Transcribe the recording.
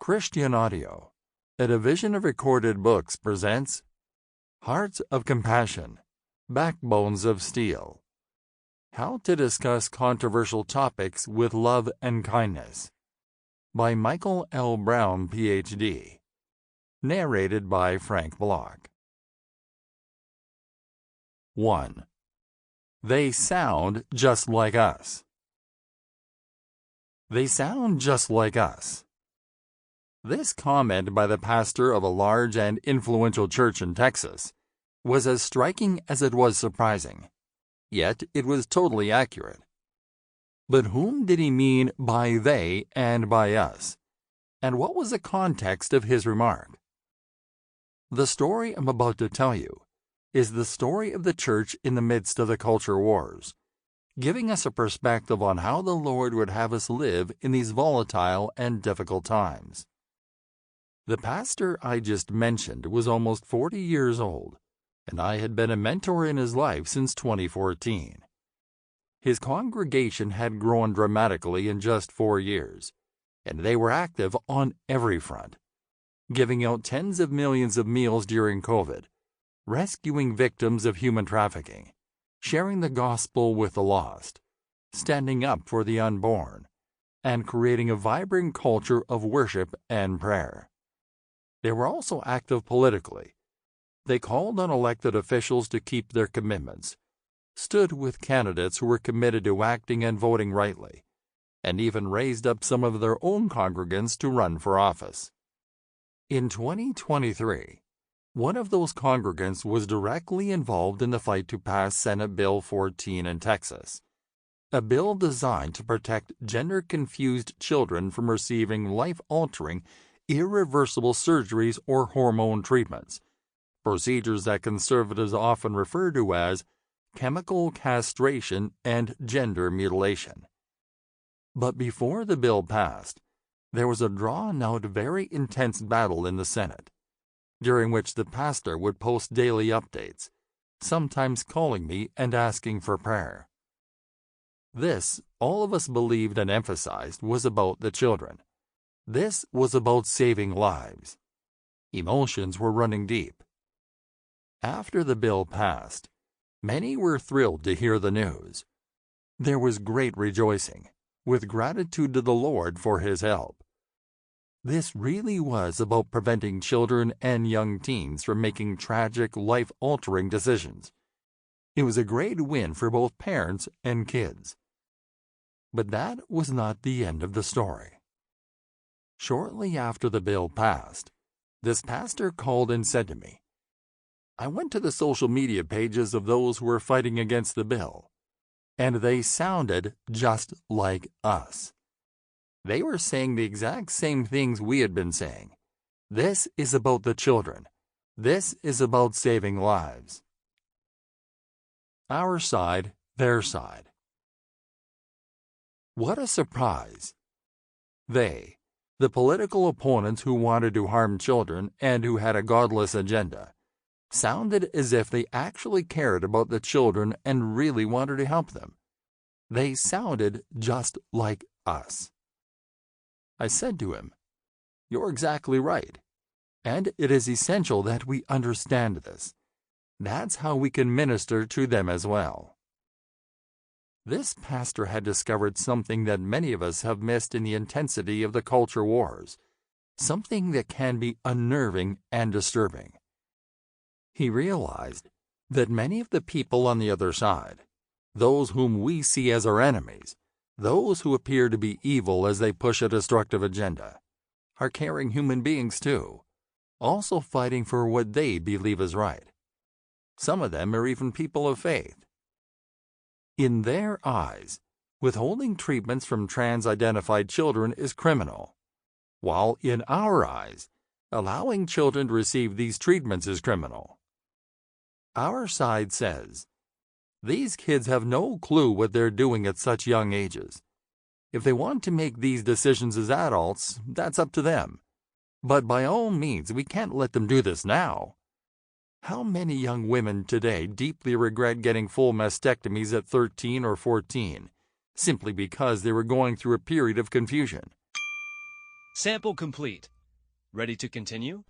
Christian Audio, a division of Recorded Books, presents Hearts of Compassion, Backbones of Steel. How to Discuss Controversial Topics with Love and Kindness by Michael L. Brown, Ph.D. Narrated by Frank Block. 1. They sound just like us. They sound just like us. This comment by the pastor of a large and influential church in Texas was as striking as it was surprising, yet it was totally accurate. But whom did he mean by they and by us? And what was the context of his remark? The story I'm about to tell you is the story of the church in the midst of the culture wars, giving us a perspective on how the Lord would have us live in these volatile and difficult times. The pastor I just mentioned was almost 40 years old, and I had been a mentor in his life since 2014. His congregation had grown dramatically in just 4 years, and they were active on every front, giving out tens of millions of meals during COVID, rescuing victims of human trafficking, sharing the gospel with the lost, standing up for the unborn, and creating a vibrant culture of worship and prayer. They were also active politically. They called on elected officials to keep their commitments, stood with candidates who were committed to acting and voting rightly, and even raised up some of their own congregants to run for office. In 2023, one of those congregants was directly involved in the fight to pass Senate Bill 14 in Texas, a bill designed to protect gender-confused children from receiving life-altering, irreversible surgeries or hormone treatments, procedures that conservatives often refer to as chemical castration and gender mutilation. But before the bill passed, there was a drawn-out, very intense battle in the Senate, during which the pastor would post daily updates, sometimes calling me and asking for prayer. This, all of us believed and emphasized, was about the children. This was about saving lives. Emotions were running deep. After the bill passed, many were thrilled to hear the news. There was great rejoicing, with gratitude to the Lord for His help. This really was about preventing children and young teens from making tragic, life-altering decisions. It was a great win for both parents and kids. But that was not the end of the story. Shortly after the bill passed, this pastor called and said to me, "I went to the social media pages of those who were fighting against the bill, and they sounded just like us. They were saying the exact same things we had been saying. This is about the children. This is about saving lives." Our side, their side. What a surprise. They, the political opponents who wanted to harm children and who had a godless agenda, sounded as if they actually cared about the children and really wanted to help them. They sounded just like us. I said to him, "You're exactly right, and it is essential that we understand this. That's how we can minister to them as well." This pastor had discovered something that many of us have missed in the intensity of the culture wars, something that can be unnerving and disturbing. He realized that many of the people on the other side, those whom we see as our enemies, those who appear to be evil as they push a destructive agenda, are caring human beings too, also fighting for what they believe is right. Some of them are even people of faith. In their eyes, withholding treatments from trans-identified children is criminal, while in our eyes, allowing children to receive these treatments is criminal. Our side says, these kids have no clue what they're doing at such young ages. If they want to make these decisions as adults, that's up to them. But by all means, we can't let them do this now. How many young women today deeply regret getting full mastectomies at 13 or 14, simply because they were going through a period of confusion? Sample complete. Ready to continue?